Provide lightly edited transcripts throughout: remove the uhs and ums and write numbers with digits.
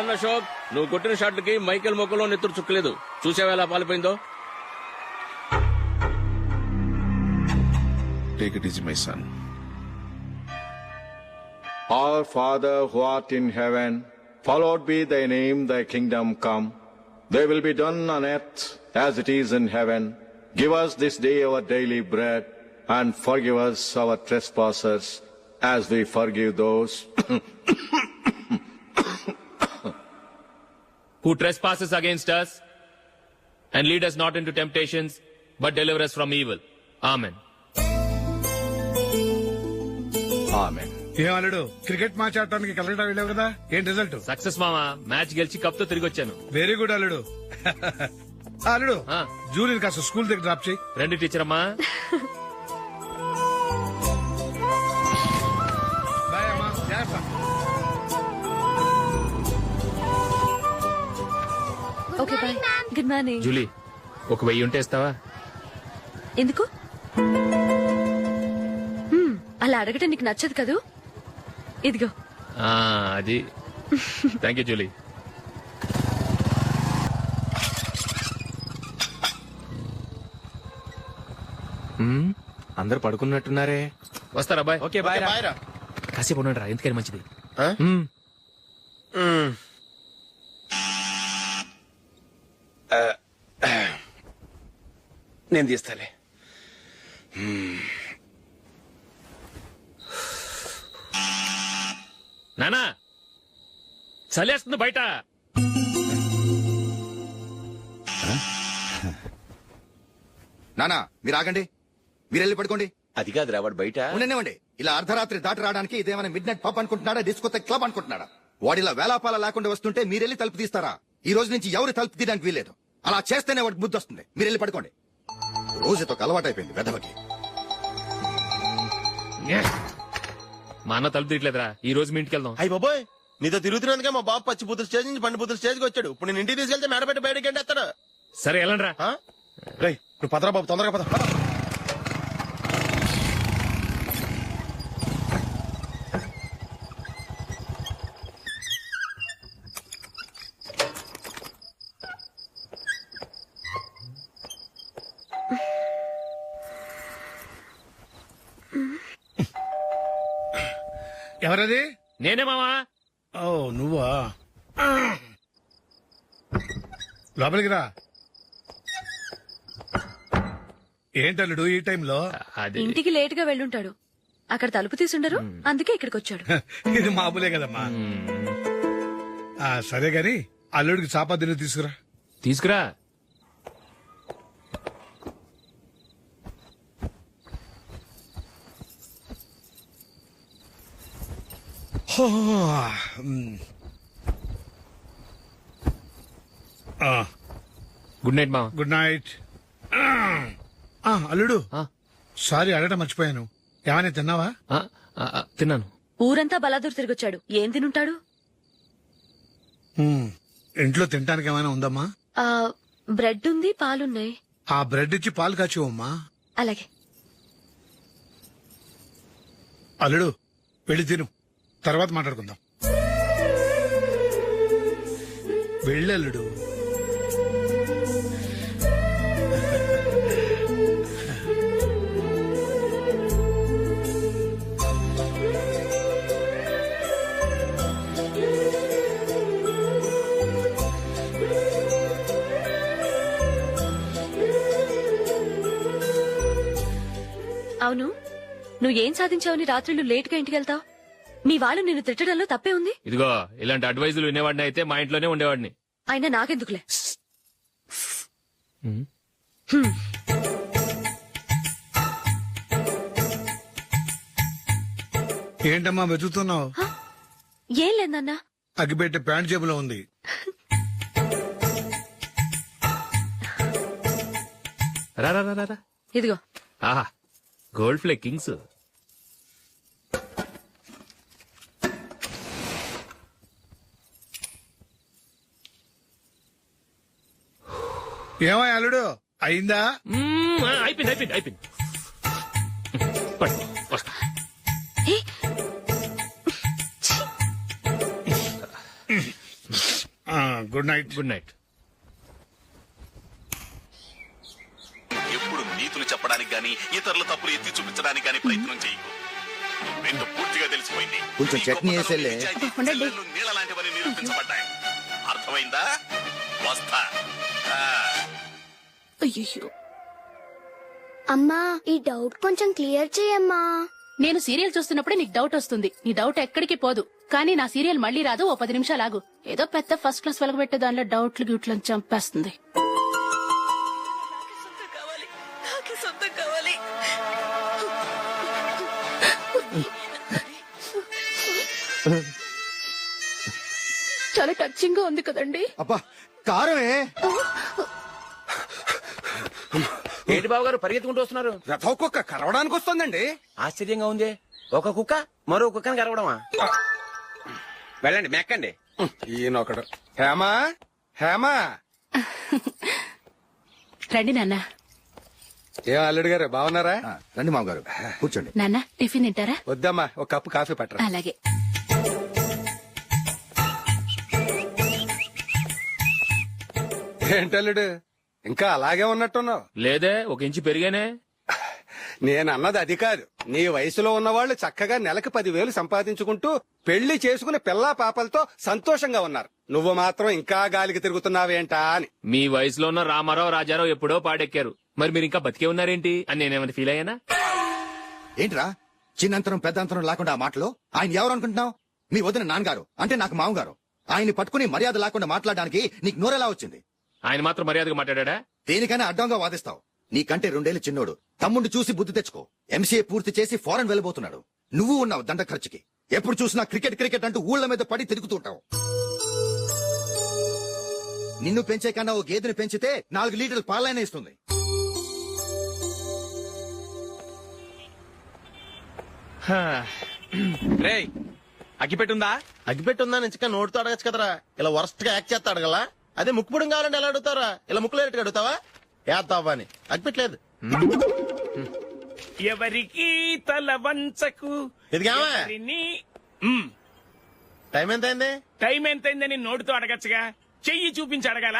Done Ashok, నువ్వు కొట్టిన షాట్లకి Michael మొక్కలో నెత్తురు చుక్కలేదు. చూసావా ఎలా పాలిపోయిందో? Take it easy, my son. Our Father who art in heaven, hallowed be thy name, thy kingdom come. Thy will be done on earth as it is in heaven. Give us this day our daily bread, and forgive us our trespasses, as we forgive those who trespasses against us, and lead us not into temptations, but deliver us from evil. Amen. Amen. ఏం అల్లుడు, cricket match ఆడటానికి కలకటా వెళ్ళావు కదా, ఏం result? Success మామా, match గెలిచి cup తో తిరిగి వచ్చాను. వెరీ గుడ్ అల్లుడు. అల్లుడు, ఆ. జూలియన్ కాస్త స్కూల్ దగ్గర డ్రాప్ చేయి. రండి టీచర్ అమ్మా. బాయ్ అమ్మా, జాగ్రత్త. Okay bye. Good morning. Julie, ఒక 1000 ఉంటే ఇస్తావా? ఎందుకు? అలా అడగటం నీకు నచ్చదు కదూ. ఇదిగో. అది. Thank you Julie. అందరు పడుకున్నట్టున్నారే. వస్తారా బాయ్? ఓకే బాయ్ రా. కాసేపు ఉండండి రా, ఎందుకని మంచిది. నేను తీస్తాలే. నానా, చలేస్తుంది బయట. నానా మీరు ఆగండి, మీరు వెళ్ళి పడుకోండి. అది కాదు రా, వాడు బయట ఉండనివ్వండి. ఇలా అర్ధరాత్రి దాటి రావడానికి ఇదేమైనా మిడ్ నైట్ పబ్ అనుకుంటున్నాడా, డిస్కోతే క్లబ్ అనుకుంటున్నాడా? వాడిలా వేలాపాల లేకుండా వస్తుంటే మీరెళ్ళి తలుపు తీస్తారా? ఈ రోజు నుంచి ఎవరు తలుపు తీయడానికి వీల్లేదు. అలా చేస్తేనే వాడికి బుద్ధి వస్తుంది. మీరు వెళ్ళి పడుకోండి. రోజుతో అలవాటైపోయింది వెధవకి. మా అన్న తలుపు తీయట్లేదురా, ఈ రోజు మీ ఇంటికి వెళ్దాం. అయ్యి బాబోయ్, నీతో తిరుగుతున్నందుకే మా బాబు పచ్చి బుద్ధుల స్టేజ్ నుంచి పండు బుద్ధుల స్టేజ్కి వచ్చాడు. ఇప్పుడు నేను ఇంటికి తీసుకెళ్తే మేడపెట్టి బయటకి ఎండేస్తాడు. సరే వెళ్ళండి రా. రేయ్, నువ్వు పదరా బాబు, తొందరగా పద. ఎవరది? నేనే మామా. ఓ నువ్వా? లోపలికి రా. ఏంటల్లుడు ఈ టైంలో? అది ఇంటికి లేట్ గా వెళ్ళుంటాడు. అక్కడ తలుపు తీసుండరు, అందుకే ఇక్కడికి వచ్చాడు. ఇది మామూలే కదమ్మా. సరే గాని అల్లుడికి చాపాదిని తీసుకురా. తీసుకురా. గుడ్ నైట్ మామా. Good night. అల్లుడు, సారీ అడగటం మర్చిపోయాను. ఏమైనా తిన్నావా? తిన్నాను. ఊరంతా బలాదూర్ తిరిగొచ్చాడు, ఏం తినుంటాడు? ఇంట్లో తినడానికి ఏమైనా ఉందమ్మా? బ్రెడ్ ఉంది, పాలున్నాయి. ఆ బ్రెడ్ ఇచ్చి పాలు కాచివమ్మా. అలాగే. అల్లుడు, వెళ్ళి తిను, తర్వాత మాట్లాడుకుందాం. వెళ్ళల్లుడు. అవును, నువ్వేం సాధించావని రాత్రులు లేట్ గా ఇంటికి వెళ్తావు? మీ వాళ్ళు నిన్ను తిట్టడంలో తప్పే ఉంది. ఇదిగో, ఇలాంటి అడ్వైజులు వినేవాడిని అయితే మా ఇంట్లోనే ఉండేవాడిని. అయినా నాకెందుకులే. ఏంటమ్మా వెతుకుతున్నావు? ఏం లేదన్నా. అగ్గిపెట్టే ప్యాంట్ జేబులో ఉంది. రా రా రా రా. ఇదిగో. ఆహా, గోల్డ్ ఫ్లే కింగ్స్. ఏమో అల్లుడు, అయిందా? అయిపోయింది అయిపోయింది అయిపోయింది. పట్టు, వస్తా. ఏ? ఛీ! Good night. Good night. ఎప్పుడు నీతులు చెప్పడానికి గాని ఇతరుల తప్పులు ఎత్తి చూపించడానికి గాని ప్రయత్నం చేయకు. రెండు పూర్తిగా తెలిసిపోయింది. కొంచెం నీ చట్నీ గొప్పతనం, వేసేలే. నిజాయితీ, చెల్లెళ్ళు నీళ్ళ లాంటివని నిరూపించబడ్డాయి. అర్థమైందా? వస్తా. అయ్యో అమ్మా, ఈ డౌట్ కొంచెం క్లియర్ చేయమ్మా. నేను సీరియల్ చూస్తున్నప్పుడే నీకు డౌట్ వస్తుంది. నీ డౌట్ ఎక్కడికి పోదు. కానీ నా సీరియల్ మళ్ళీ రాదు. ఓ 10 నిమిషాలు ఆగు. ఏదో పెద్ద ఫస్ట్ క్లాస్ వెలగబెట్టే దానిలో డౌట్లు గ్యూట్లను చంపేస్తుంది. చాలా టచింగ్ గా ఉంది కదండి. అబ్బా కారమే. ఏంటి బాబు గారు పరిగెత్తుకుంటూ వస్తున్నారు? రథ కుక్క కరవడానికి వస్తుందండి. ఆశ్చర్యంగా ఉంది. ఒక కుక్క మరో కుక్కని కరవడమా? వెళ్ళండి మెక్కండి. ఈయనొకడు. హేమా హేమా. రండి నాన్న. ఏం అల్లుడు గారు బాగున్నారా? రండి మామగారు కూర్చోండి. నాన్న టిఫిన్ తింటారా? వద్దమ్మా, ఒక కప్పు కాఫీ పట్టరా. అలాగే. ఏంటల్లుడు ఇంకా అలాగే ఉన్నట్టున్నావు? లేదే, 1 ఇంచు పెరిగానే. నేను అన్నది అది కాదు. నీ వయసులో ఉన్నవాళ్లు చక్కగా నెలకు 10,000 సంపాదించుకుంటూ పెళ్లి చేసుకుని పిల్లా పాపలతో సంతోషంగా ఉన్నారు. నువ్వు మాత్రం ఇంకా గాలికి తిరుగుతున్నావేంటా అని. మీ వయసులో ఉన్న రామారావు రాజారావు ఎప్పుడో పాడెక్కారు. మరి మీరు ఇంకా బతికే ఉన్నారేంటి అని నేనేమైనా ఫీల్ అయ్యానా? ఏంట్రా చిన్నంతరం పెద్దంతరం లేకుండా ఆ మాటలో? ఆయన ఎవరు అనుకుంటున్నావు? మీ వదిన నాన్నగారు, అంటే నాకు మామగారు. ఆయన్ని పట్టుకుని మర్యాద లేకుండా మాట్లాడడానికి నీకు నోరెలా వచ్చింది? ఆయన మాత్రం మర్యాదగా మాట్లాడా? దేనికైనా అడ్డంగా వాదిస్తావు. నీకంటే 2 ఏళ్లు చిన్నోడు. తమ్ముడు చూసి బుద్ధి తెచ్చుకో. ఎంసీఏ పూర్తి చేసి ఫారెన్ వెళ్ళబోతున్నాడు. నువ్వు ఉన్నావు దండ ఖర్చుకి. ఎప్పుడు చూసినా క్రికెట్ క్రికెట్ అంటూ ఊళ్ల మీద పడి తిరుగుతుంటావు. నిన్ను పెంచే కన్నా ఓ గేదెని పెంచితే 4 లీటర్లు పాలైనా ఇస్తుంది. రేయ్ అగ్గిపెట్టుందా? అగ్గిపెట్టుందా నుంచి నోటితో అడగచ్చు కదరా. ఇలా వరస్ట్ గా యాక్ట్ చేస్తా అడగలా. అదే ముక్కుపుడం కావాలంటే ఎలా అడుగుతారా? ఇలా ముక్కులు అడుగుతావా? ఏత్తావా అని. అగ్గిపెట్టలేదు. ఎవరికి తల వంచకు. ఇది కావా? టైం ఎంత అయింది? టైం ఎంతైందని నోటితో అడగచ్చుగా. చెయ్యి చూపించి అడగాల?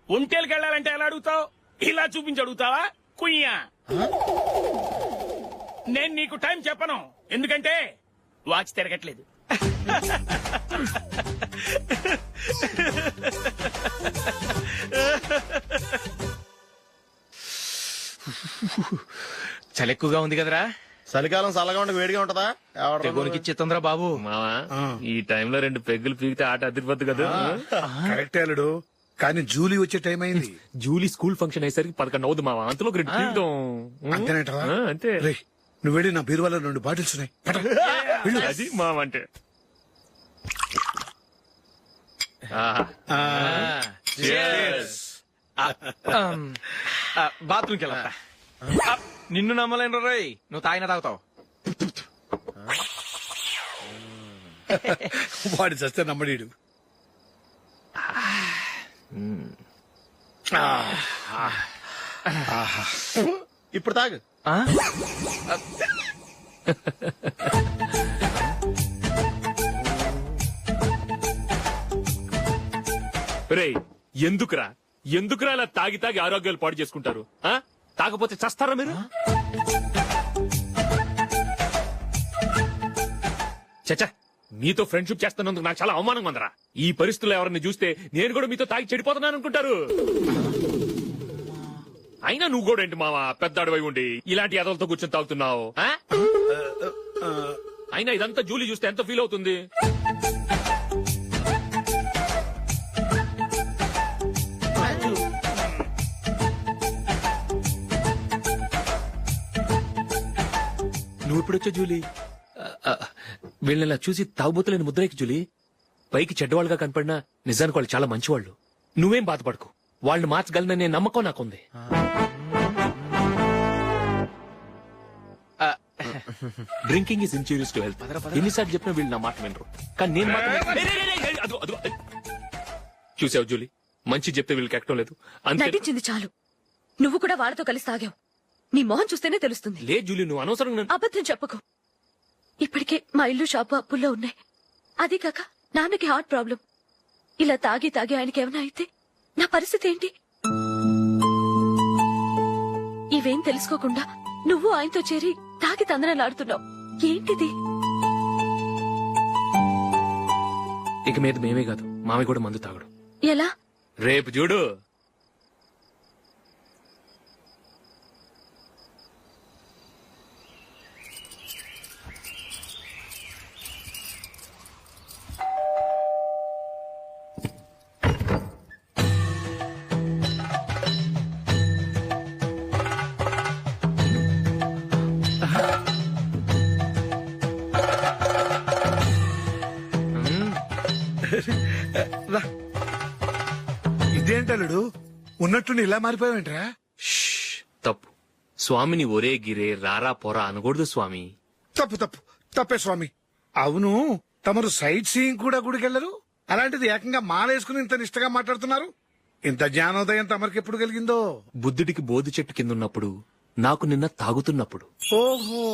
ఒంటేలకు వెళ్ళాలంటే ఎలా అడుగుతావు? ఇలా చూపించి అడుగుతావా? కుయ్యా. నేను నీకు టైం చెప్పను, ఎందుకంటే వాచ్ తిరగట్లేదు. చలి ఎక్కువగా ఉంది కదరా. చలికాలం చల్లగా ఉండి వేడిగా ఉంటదా? తెగోనికిచ్చేతుందిరా బాబు. మావా ఈ టైంలో 2 పెగ్గులు పీకితే ఆట అదిరిపోద్దు కదా. కరెక్ట్ అల్లుడు, కానీ జూలీ వచ్చే టైం అయింది. జూలీ స్కూల్ ఫంక్షన్ అయ్యేసరికి 11 అవుతుంది మావా. అంతలో 2 పీకుతాం. అంతేనేటవా? అంతే. రేయ్, నువ్వు వెళ్ళి నా బీరువాలో 2 బాటిల్స్ ఉన్నాయి. పట. వెళ్ళు. అది మావ అంటే. బాత్రూమ్కి వెళ్ళా. నిన్ను నమ్మలేను రోయ్, నువ్వు తాగినా తాగుతావు. వాడి చస్తే నమ్మడీడు. ఇప్పుడు తాగు. రేయ్ ఎందుకురా ఇలా తాగి తాగి ఆరోగ్యాలు పాడు చేసుకుంటారు? తాగపోతే చస్తారా మీరు? చచ్చా, మీతో ఫ్రెండ్షిప్ చేస్తున్నందుకు నాకు చాలా అవమానంగా ఉందరా. ఈ పరిస్థితుల్లో ఎవరిని చూస్తే నేను కూడా మీతో తాగి చెడిపోతున్నాను అనుకుంటారు. అయినా నువ్వు కూడా ఏంటి మావా, పెద్ద అడవై ఉండి ఇలాంటి ఎదలతో కూర్చొని తాగుతున్నావు? అయినా ఇదంతా జూలీ చూస్తే ఎంత ఫీల్ అవుతుంది? నువ్వు ఇప్పుడొచ్చా జూలీ? వీళ్ళని చూసి తాగుబోతులేని ముద్రేకి జూలీ. పైకి చెడ్డవాళ్ళుగా కనపడినా నిజానికి వాళ్ళు చాలా మంచివాళ్ళు. నువ్వేం బాధపడకు, వాళ్ళని మార్చగలననే నమ్మకం నాకుంది. Drinking is injurious to health. ఎన్నిసార్లు చెప్పినా వీళ్ళు నా మాట వినరు. కానీ నేను మాత్రం చూసావు జూలీ, మంచి చెప్తే వీళ్ళకి ఎక్కడం లేదు. నటించింది చాలు. నువ్వు కూడా వాళ్ళతో కలిసి తాగావు. నీ మొహం చూస్తేనే తెలుస్తుంది. లే జూలీ, నువ్వు అనవసరంగా అబద్ధం చెప్పకు. ఇప్పటికే మా ఇల్లు షాపు అప్పుల్లో ఉన్నాయి. అదీ కాక నాన్నకి హార్ట్ ప్రాబ్లం. ఇలా తాగి తాగి ఆయనకి ఏమైనా అయితే నా పరిస్థితి ఏంటి? ఇవేం తెలుసుకోకుండా నువ్వు ఆయనతో చేరి తాగి తందనాలాడుతున్నావు. ఏంటిది? ఇక మీద మేమే కాదు, మామి కూడా మందు తాగడు. ఎలా? రేపు చూడు. ఇదేంటలుడు ఉన్నట్టుండి ఇలా మారిపోయావేంట్రా? తప్పు. స్వామిని ఒరే గిరే రారా పోరా అనకూడదు స్వామి. తప్పే స్వామి. అవును, తమరు సైట్ సీయింగ్ కూడా గుడికెళ్లరు, అలాంటిది ఏకంగా మాలేసుకుని ఇంత నిష్టగా మాట్లాడుతున్నారు. ఇంత జ్ఞానోదయం తమరికి ఎప్పుడు కలిగిందో? బుద్ధుడికి బోధి చెట్టు కిందున్నప్పుడు, నాకు నిన్న తాగుతున్నప్పుడు. ఓహో.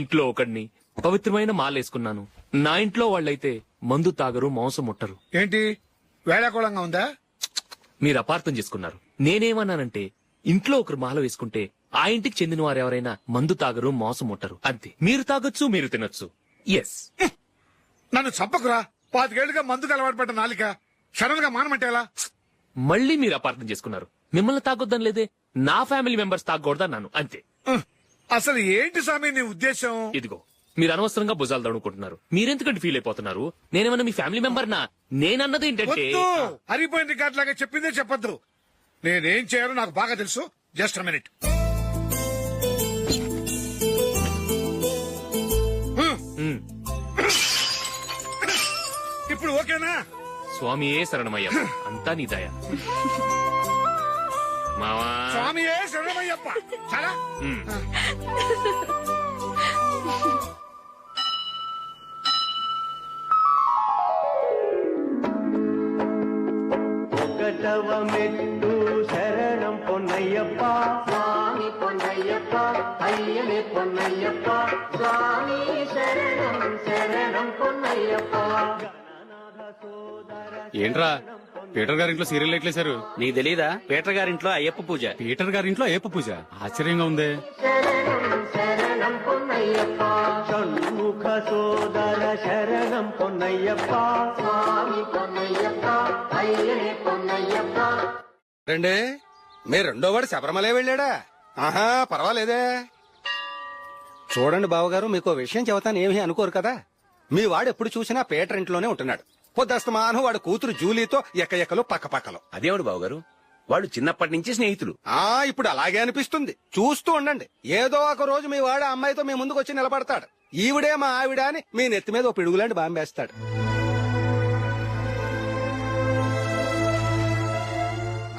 ఇంట్లో ఒకడిని పవిత్రమైన మాలేసుకున్నాను. నా ఇంట్లో వాళ్ళైతే మందు తాగరు, మాంసం ముట్టరు. ఏంటి వేళాకోళంగా ఉందా? మీరు అపార్థం చేసుకున్నారు. నేనేమన్నానంటే ఇంట్లో ఒకరు మాల వేసుకుంటే ఆ ఇంటికి చెందిన వారు ఎవరైనా మందు తాగరు, మాంసం ముట్టరు అంతే. మీరు తాగొచ్చు, మీరు తినొచ్చు. ఎస్. నన్ను చంపకురా. 25 ఏళ్లుగా మందుకు అలవాటు పడ్డ నాలిక సడన్ గా మానమంటే ఎలా? మళ్ళీ మీరు అపార్థం చేసుకున్నారు. మిమ్మల్ని తాగొద్దని లేదే, నా ఫ్యామిలీ మెంబర్స్ తాగకూడదన్నాను అంతే. అసలు ఏంటి స్వామి నీ ఉద్దేశం? ఇదిగో, మీరు అనవసరంగా భుజాలు దడుకుంటున్నారు. మీరెందుకంటే ఫీల్ అయిపోతున్నారు? నేనేమన్నా మీ ఫ్యామిలీ మెంబర్ నా? నేనన్నది ఏంటంటే హరిపోయిన రికార్డ్ లాగా చెప్పిందే చెప్పొద్దు. నేనేం చేయాలో నాకు బాగా తెలుసు. Just minute. ఇప్పుడు ఓకేనా? స్వామియే శరణమయ్యప్ప, అంతా నీ దయ. మావా స్వామియే శరణమయ్యప్ప. చాలా మెట్టు శరణం పొన్నయ్యప్ప, స్వామి పొన్నయ్యప్ప, అయ్యనే పొన్నయ్యప్ప, స్వామి శరణం శరణం పొన్నయ్యప్ప. ఏంట్రా పీటర్ గారింట్లో సీరియల్ ఎట్లేశారు? నీకు తెలీదా? పీటర్ గారింట్లో అయ్యప్ప పూజ. పీటర్ గారింట్లో అయ్యప్ప పూజ? ఆశ్చర్యంగా ఉంది. శరణం శరణం పొన్నయ్యప్ప, షణ్ముఖ సోదర శరణం పొన్నయ్యప్ప, స్వామి పొన్నయ్యప్ప, అయ్యనే పొన్నయ్యప్ప. రండి, మీ రెండో వాడు శబరిమలే వెళ్ళాడా? ఆహా, పర్వాలేదే. చూడండి బావగారు, మీకు విషయం చెబుతాను, ఏమీ అనుకోరు కదా. మీ వాడు ఎప్పుడు చూసినా పీటర్ ఇంట్లోనే ఉంటున్నాడు. పొద్దస్తమానం వాడు కూతురు జూలీతో ఎక్కలు పక్కపక్కలు. అదేవాడు బావగారు, వాడు చిన్నప్పటి నుంచి స్నేహితులు. ఇప్పుడు అలాగే అనిపిస్తుంది. చూస్తూ ఉండండి, ఏదో ఒక రోజు మీ వాడు అమ్మాయితో మీ ముందుకు వచ్చి నిలబడతాడు. ఈవిడే మా ఆవిడ అని మీ నెత్తి మీద ఓ పిడుగులాంటి బాంబేస్తాడు.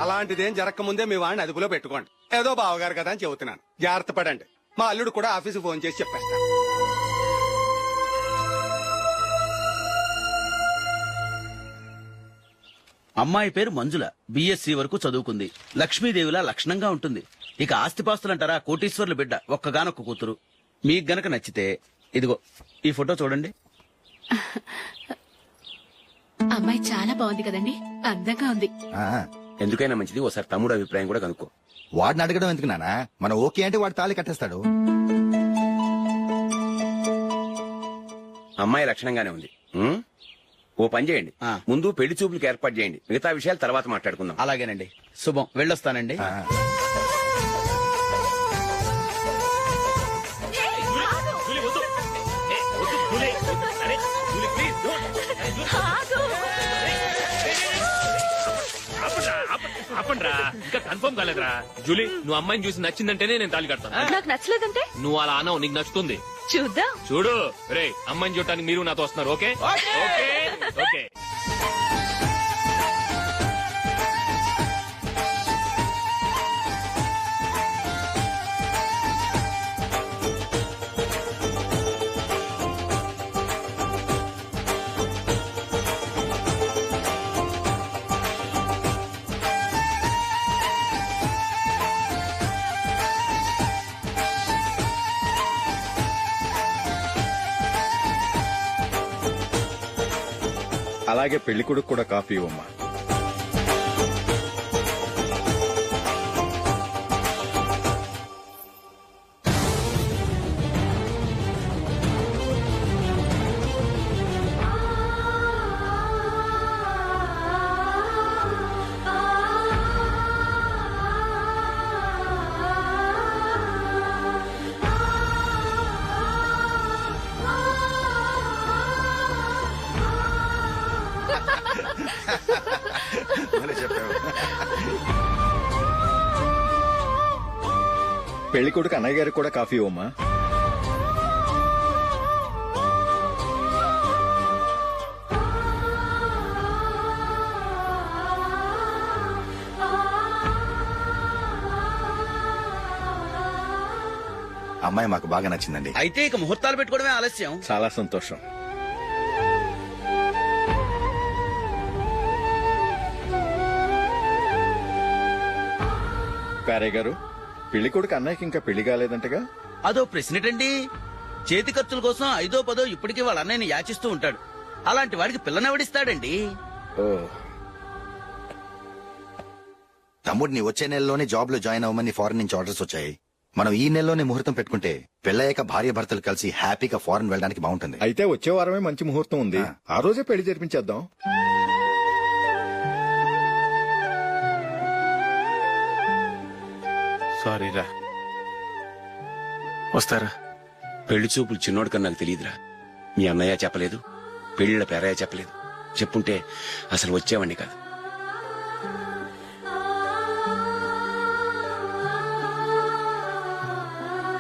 అలాంటిదేం జరగకముందే మీ వాడిని అదుపులో పెట్టుకోండి. ఏదో బావగారు కదా అని చెబుతున్నాను, జాగ్రత్త పడండి. మా అల్లుడు కూడా ఆఫీసు ఫోన్ చేసి చెప్పేస్తాను. అమ్మాయి పేరు మంజుల, బిఎస్సి వరకు చదువుకుంది. లక్ష్మీదేవిలా లక్షణంగా ఉంటుంది. ఇక ఆస్తిపాస్తులంటారా, కోటీశ్వర్ల బిడ్డ, ఒక్కగానొక్క కూతురు. మీకు గనక నచ్చితే ఇదిగో ఈ ఫోటో చూడండి. అమ్మాయి చాలా బాగుంది కదండి, అందంగా ఉంది. ఎందుకైనా మంచిది ఒకసారి తమ్ముడు అభిప్రాయం కూడా కనుక్కో. వాడిని అడగడం ఎందుకు నానా? మనం ఓకే అంటే వాడు తాళి కట్టేస్తాడు. అమ్మాయి లక్షణంగానే ఉంది. ఓ పని చేయండి, ముందు పెళ్లి చూపులకు ఏర్పాటు చేయండి, మిగతా విషయాలు తర్వాత మాట్లాడుకుందాం. అలాగేనండి, శుభం, వెళ్ళొస్తానండి. ఆపండ్రా, ఇంకా కన్ఫర్మ్ కాలేదురా. జూలీ, నువ్వు అమ్మాయిని చూసి నచ్చిందంటేనే నేను తాళి కడతాను. నాకు నచ్చలేదంటే? నువ్వు అలా అనవు, నీకు నచ్చుతుంది. చూద్దాం. చూడు రే, అమ్మాయిని చూడటానికి మీరు నాతో వస్తున్నారు. Okay okay okay. అలాగే పెళ్లి కొడుకు కూడా కాఫీ ఇవ్వమ్మా. పెళ్లి కొడుకు అన్నయ్య గారికి కూడా కాఫీ ఇవ్వమ్మా. అమ్మాయి మాకు బాగా నచ్చిందండి. అయితే ఇక ముహూర్తాలు పెట్టుకోవడమే ఆలస్యం. చాలా సంతోషం. పేరయ్య గారు, పెళ్లి కొడుకు అన్నయ్యకి ఇంకా పెళ్లి కాలేదంటగా? అదో ప్రశ్నటండి. చేతి ఖర్చుల కోసం 5ో 10 ఇప్పటికీ వాళ్ళ అన్నయ్యని యాచిస్తూ ఉంటాడు. అలాంటి వాడికి పిల్లనెవడిస్తాడండి? ఓ, తమ్ముడిని వచ్చే నెలలోనే జాబ్ లో జాయిన్ అవ్వమని ఫారెన్ నుంచి ఆర్డర్స్ వచ్చాయి. మనం ఈ నెలలోనే ముహూర్తం పెట్టుకుంటే పెళ్ళయ్యాక భార్య భర్తలు కలిసి హ్యాపీగా ఫారెన్ వెళ్ళడానికి బాగుంటుంది. అయితే వచ్చే వారమే మంచి ముహూర్తం ఉంది. ఆ రోజే పెళ్లి జరిపించేద్దాం. సారీరా. వస్తారా? పెళ్లి చూపులు చిన్నోడు కన్నా నాకు తెలియదురా. మీ అన్నయ్య చెప్పలేదు, పెళ్లిళ్ళ పేరయ్య చెప్పలేదు. చెప్పుంటే అసలు వచ్చేవాడిని కాదు.